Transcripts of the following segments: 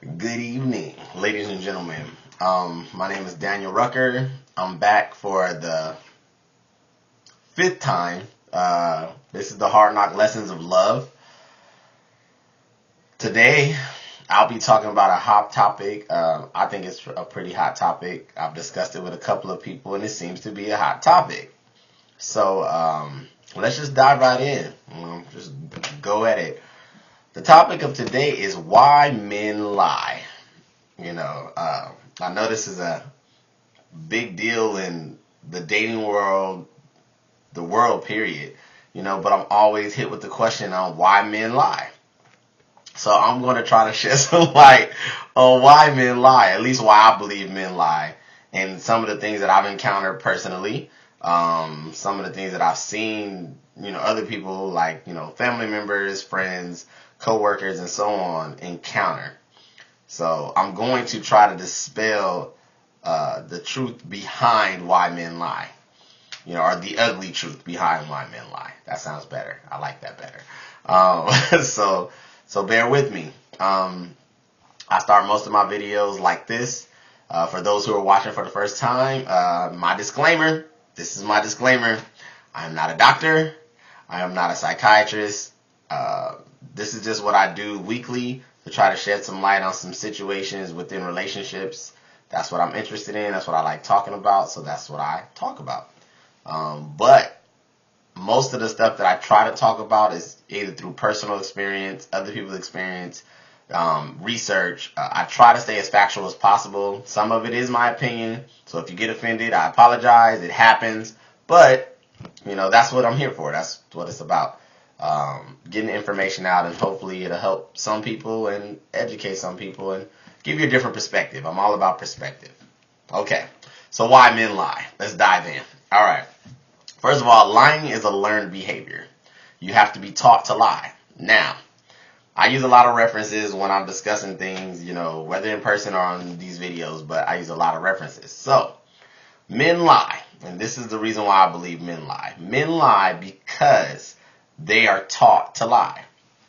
Good evening, ladies and gentlemen. My name is Daniel Rucker. I'm back for the fifth time. This is the Hard Knock Lessons of Love. Today, I'll be talking about a hot topic. I think it's a pretty hot topic. I've discussed it with a couple of people, and it seems to be a hot topic. So, let's just dive right in. Just go at it. The topic of today is why men lie. I know this is a big deal in the dating world, the world period, but I'm always hit with the question on why men lie. So I'm going to try to shed some light on why men lie, at least why I believe men lie, and some of the things that I've encountered personally, some of the things that I've seen, other people like, family members, friends, co-workers, and so on encounter. So I'm going to try to dispel the truth behind why men lie, or the ugly truth behind why men lie. That sounds better. I like that better. So bear with me. I start most of my videos like this. For those who are watching for the first time, my disclaimer. This is my disclaimer. I am not a doctor. I am not a psychiatrist. This is just what I do weekly to try to shed some light on some situations within relationships. That's what I'm interested in. That's what I like talking about. So that's what I talk about. But most of the stuff that I try to talk about is either through personal experience, other people's experience, research. I try to stay as factual as possible. Some of it is my opinion. So if you get offended, I apologize. It happens. But, that's what I'm here for. That's what it's about. Getting information out, and hopefully it'll help some people and educate some people and give you a different perspective. I'm all about perspective. Okay, so why men lie? Let's dive in. All right. First of all, lying is a learned behavior. You have to be taught to lie. Now, I use a lot of references when I'm discussing things, whether in person or on these videos, but I use a lot of references. So, men lie, and this is the reason why I believe men lie. Men lie because they are taught to lie.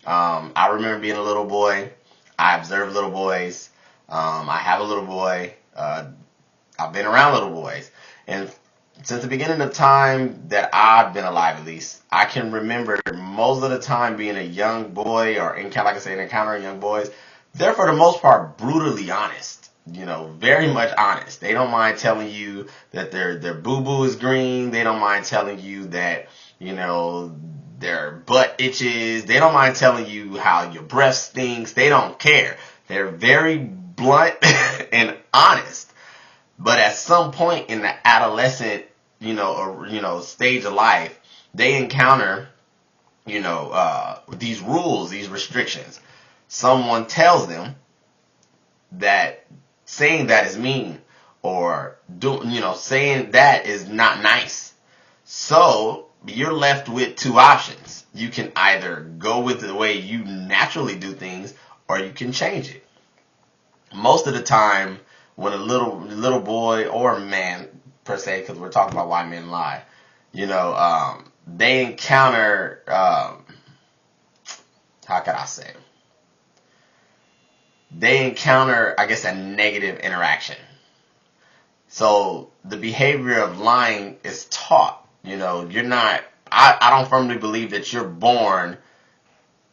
I remember being a little boy. I observed little boys. I have a little boy. I've been around little boys. And since the beginning of time that I've been alive, at least, I can remember most of the time being a young boy or, encountering young boys. They're, for the most part, brutally honest. Very much honest. They don't mind telling you that their boo-boo is green. They don't mind telling you that, their butt itches. They don't mind telling you how your breath stinks. They don't care. They're very blunt and honest. But at some point in the adolescent, stage of life, they encounter, these rules, these restrictions. Someone tells them that saying that is mean, or saying that is not nice. So you're left with two options. You can either go with the way you naturally do things, or you can change it. Most of the time, when a little boy or man, per se, because we're talking about why men lie, they encounter, how could I say? They encounter, I guess, a negative interaction. So the behavior of lying is taught. You're not, I don't firmly believe that you're born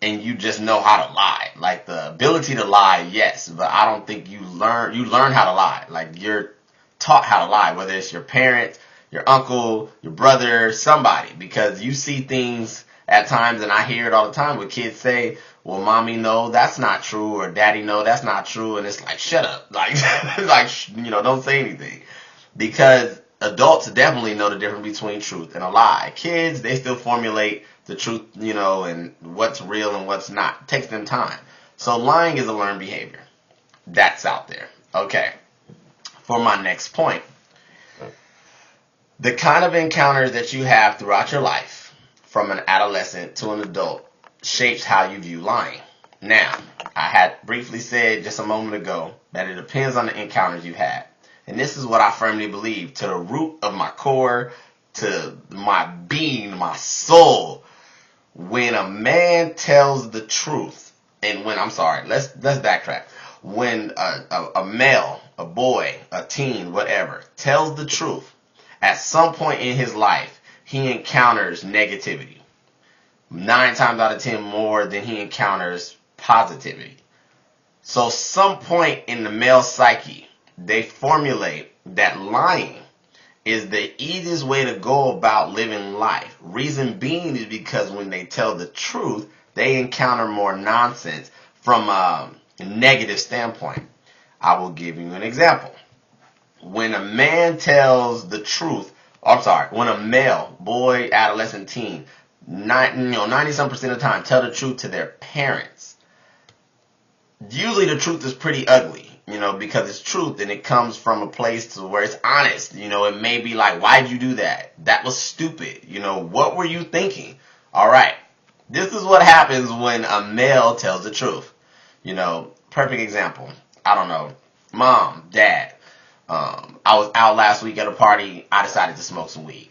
and you just know how to lie. Like, the ability to lie, yes, but I don't think you learn how to lie. Like, you're taught how to lie, whether it's your parents, your uncle, your brother, somebody, because you see things at times, and I hear it all the time where kids say, well, mommy, no, that's not true, or daddy, no, that's not true, and it's like, shut up. Like, don't say anything. Because adults definitely know the difference between truth and a lie. Kids, they still formulate the truth, and what's real and what's not. It takes them time. So lying is a learned behavior. That's out there. Okay. For my next point. The kind of encounters that you have throughout your life, from an adolescent to an adult, shapes how you view lying. Now, I had briefly said just a moment ago that it depends on the encounters you've had. And this is what I firmly believe, to the root of my core, to my being, my soul. When a man tells the truth and when, I'm sorry, let's backtrack. When a male, a boy, a teen, whatever, tells the truth, at some point in his life, he encounters negativity. 9 times out of 10 more than he encounters positivity. So some point in the male psyche, they formulate that lying is the easiest way to go about living life. Reason being is because when they tell the truth, they encounter more nonsense from a negative standpoint. I will give you an example. When a man tells the truth, when a male, boy, adolescent, teen, 90-some% of the time tell the truth to their parents, usually the truth is pretty ugly, because it's truth and it comes from a place to where it's honest. It may be like, why'd you do that? That was stupid. What were you thinking? All right. This is what happens when a male tells the truth. Perfect example. I don't know. Mom, dad. I was out last week at a party. I decided to smoke some weed.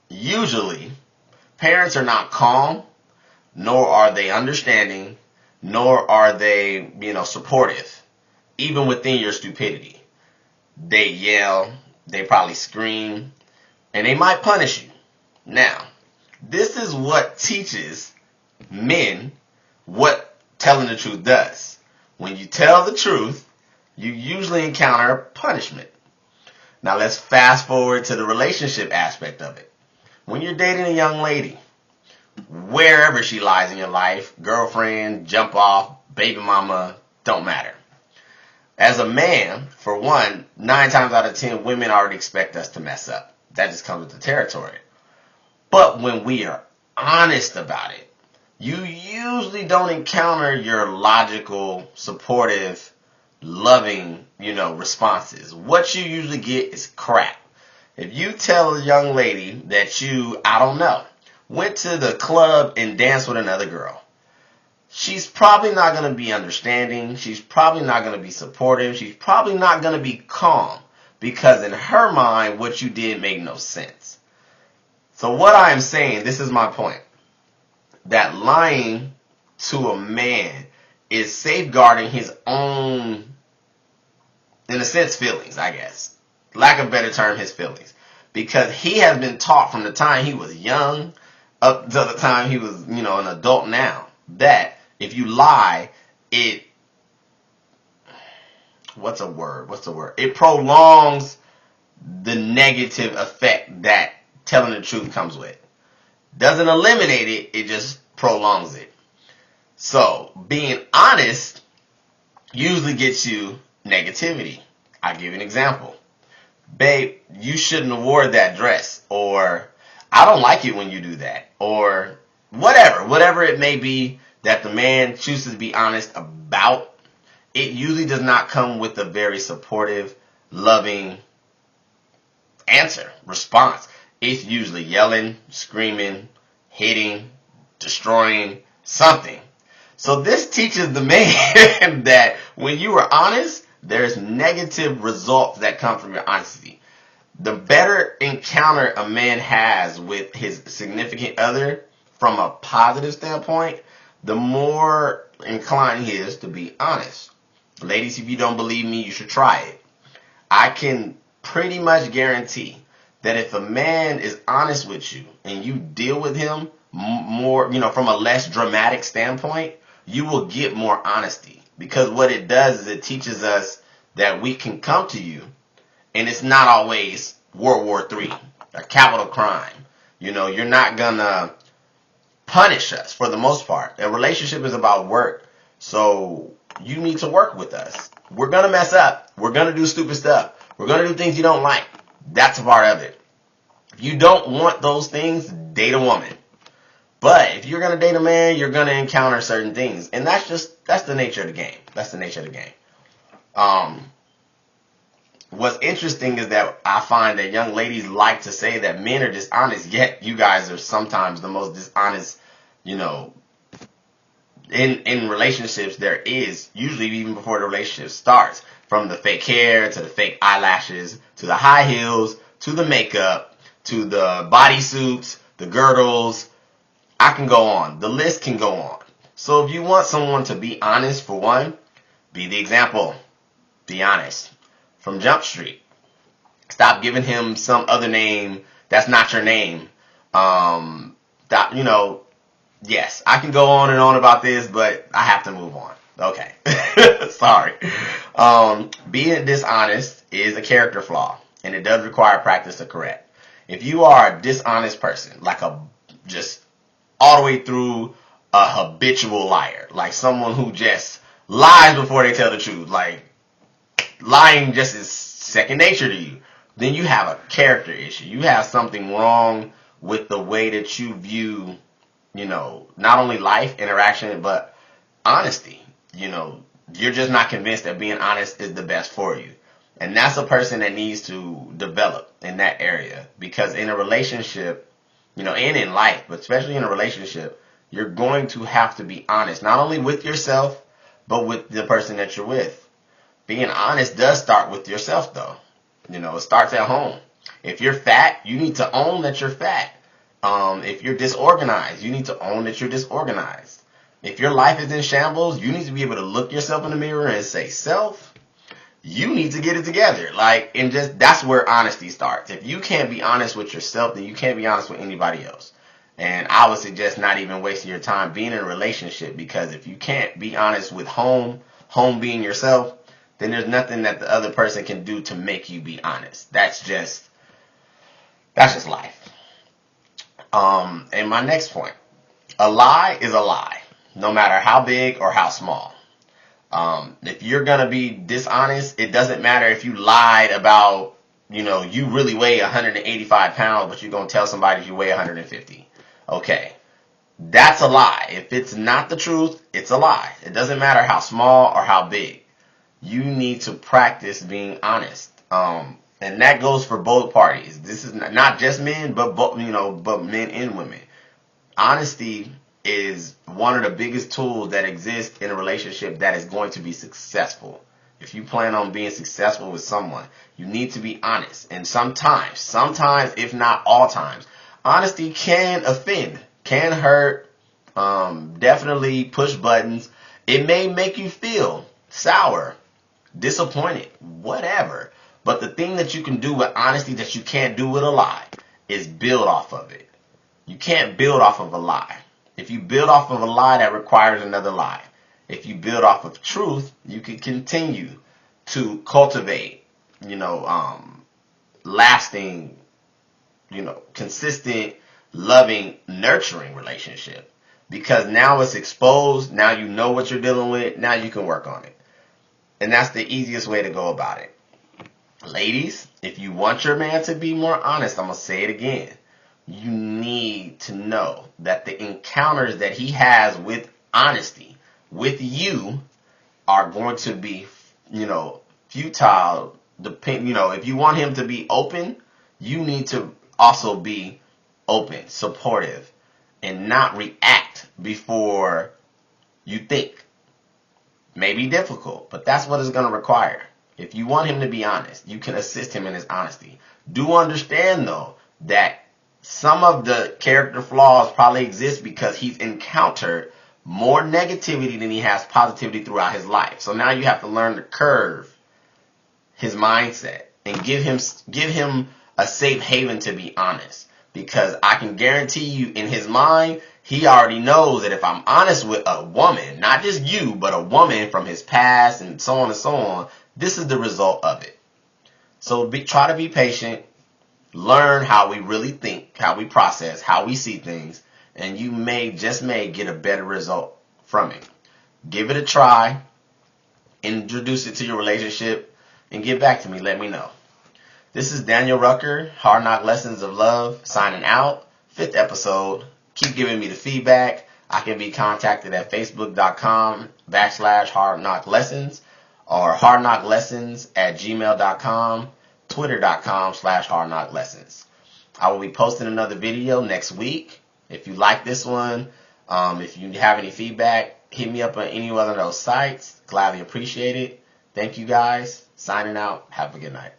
Usually, parents are not calm, nor are they understanding, nor are they, supportive, even within your stupidity. They yell, they probably scream, and they might punish you. Now, this is what teaches men what telling the truth does. When you tell the truth, you usually encounter punishment. Now, let's fast forward to the relationship aspect of it. When you're dating a young lady, wherever she lies in your life, girlfriend, jump off, baby mama, don't matter. As a man, for one, 9 times out of 10, women already expect us to mess up. That just comes with the territory. But when we are honest about it, you usually don't encounter your logical, supportive, loving, responses. What you usually get is crap. If you tell a young lady that you, went to the club and danced with another girl, she's probably not going to be understanding. She's probably not going to be supportive. She's probably not going to be calm because in her mind, what you did made no sense. So what I am saying, this is my point, that lying to a man is safeguarding his own, in a sense, feelings, I guess. Lack of a better term, his feelings. Because he has been taught from the time he was young up to the time he was, an adult now, that if you lie, it prolongs the negative effect that telling the truth comes with. Doesn't eliminate it, it just prolongs it. So, being honest usually gets you negativity. I'll give you an example. Babe, you shouldn't have wore that dress, or I don't like it when you do that, or whatever it may be that the man chooses to be honest about. It usually does not come with a very supportive, loving response. It's usually yelling, screaming, hitting, destroying, something. So this teaches the man that when you are honest, there's negative results that come from your honesty. The better encounter a man has with his significant other from a positive standpoint, the more inclined he is to be honest. Ladies, if you don't believe me, you should try it. I can pretty much guarantee that if a man is honest with you and you deal with him more, from a less dramatic standpoint, you will get more honesty. Because what it does is it teaches us that we can come to you and it's not always World War III, a capital crime. You're not gonna punish us for the most part. A relationship is about work. So you need to work with us. We're gonna mess up. We're gonna do stupid stuff. We're gonna do things you don't like. That's a part of it. If you don't want those things, date a woman. But if you're going to date a man, you're going to encounter certain things. And that's the nature of the game. That's the nature of the game. What's interesting is that I find that young ladies like to say that men are dishonest, yet you guys are sometimes the most dishonest, in relationships there is, usually even before the relationship starts. From the fake hair, to the fake eyelashes, to the high heels, to the makeup, to the bodysuits, the girdles. I can go on. The list can go on. So if you want someone to be honest, for one, be the example. Be honest. From Jump Street. Stop giving him some other name that's not your name. That, yes, I can go on and on about this, but I have to move on. Okay. Sorry. Being dishonest is a character flaw, and it does require practice to correct. If you are a dishonest person, like just all the way through a habitual liar, like someone who just lies before they tell the truth, like lying just is second nature to you, then you have a character issue. You have something wrong with the way that you view, not only life interaction, but honesty. You're just not convinced that being honest is the best for you. And that's a person that needs to develop in that area, because in a relationship, and in life, but especially in a relationship, you're going to have to be honest, not only with yourself, but with the person that you're with. Being honest does start with yourself, though. It starts at home. If you're fat, you need to own that you're fat. If you're disorganized, you need to own that you're disorganized. If your life is in shambles, you need to be able to look yourself in the mirror and say, self, you need to get it together. That's where honesty starts. If you can't be honest with yourself, then you can't be honest with anybody else. And I would suggest not even wasting your time being in a relationship, because if you can't be honest with home being yourself, then there's nothing that the other person can do to make you be honest. That's just life. And my next point, a lie is a lie, no matter how big or how small. If you're going to be dishonest, it doesn't matter if you lied about, you really weigh 185 pounds, but you're going to tell somebody you weigh 150. Okay. That's a lie. If it's not the truth, it's a lie. It doesn't matter how small or how big. You need to practice being honest. And that goes for both parties. This is not just men, but men and women. Honesty is one of the biggest tools that exists in a relationship that is going to be successful. If you plan on being successful with someone, you need to be honest. And sometimes, if not all times, honesty can offend, can hurt, definitely push buttons. It may make you feel sour, disappointed, whatever. But the thing that you can do with honesty that you can't do with a lie is build off of it. You can't build off of a lie. If you build off of a lie, that requires another lie. If you build off of truth, you can continue to cultivate, lasting, consistent, loving, nurturing relationship. Because now it's exposed. Now you know what you're dealing with. Now you can work on it. And that's the easiest way to go about it. Ladies, if you want your man to be more honest, I'm going to say it again. You need to know that the encounters that he has with honesty, with you, are going to be, futile. If you want him to be open, you need to also be open, supportive, and not react before you think. May be difficult, but that's what it's going to require. If you want him to be honest, you can assist him in his honesty. Do understand, though, that some of the character flaws probably exist because he's encountered more negativity than he has positivity throughout his life. So now you have to learn to curve his mindset and give him a safe haven to be honest. Because I can guarantee you, in his mind, he already knows that if I'm honest with a woman, not just you, but a woman from his past and so on, this is the result of it. So try to be patient. Learn how we really think, how we process, how we see things, and you may get a better result from it. Give it a try. Introduce it to your relationship and get back to me. Let me know. This is Daniel Rucker, Hard Knock Lessons of Love, signing out. 5th episode. Keep giving me the feedback. I can be contacted at facebook.com/Hard Knock Lessons or hardknocklessons@gmail.com, twitter.com/Hard Knock Lessons. I will be posting another video next week. If you like this one, if you have any feedback, hit me up on any one of those sites. Gladly appreciate it. Thank you guys. Signing out. Have a good night.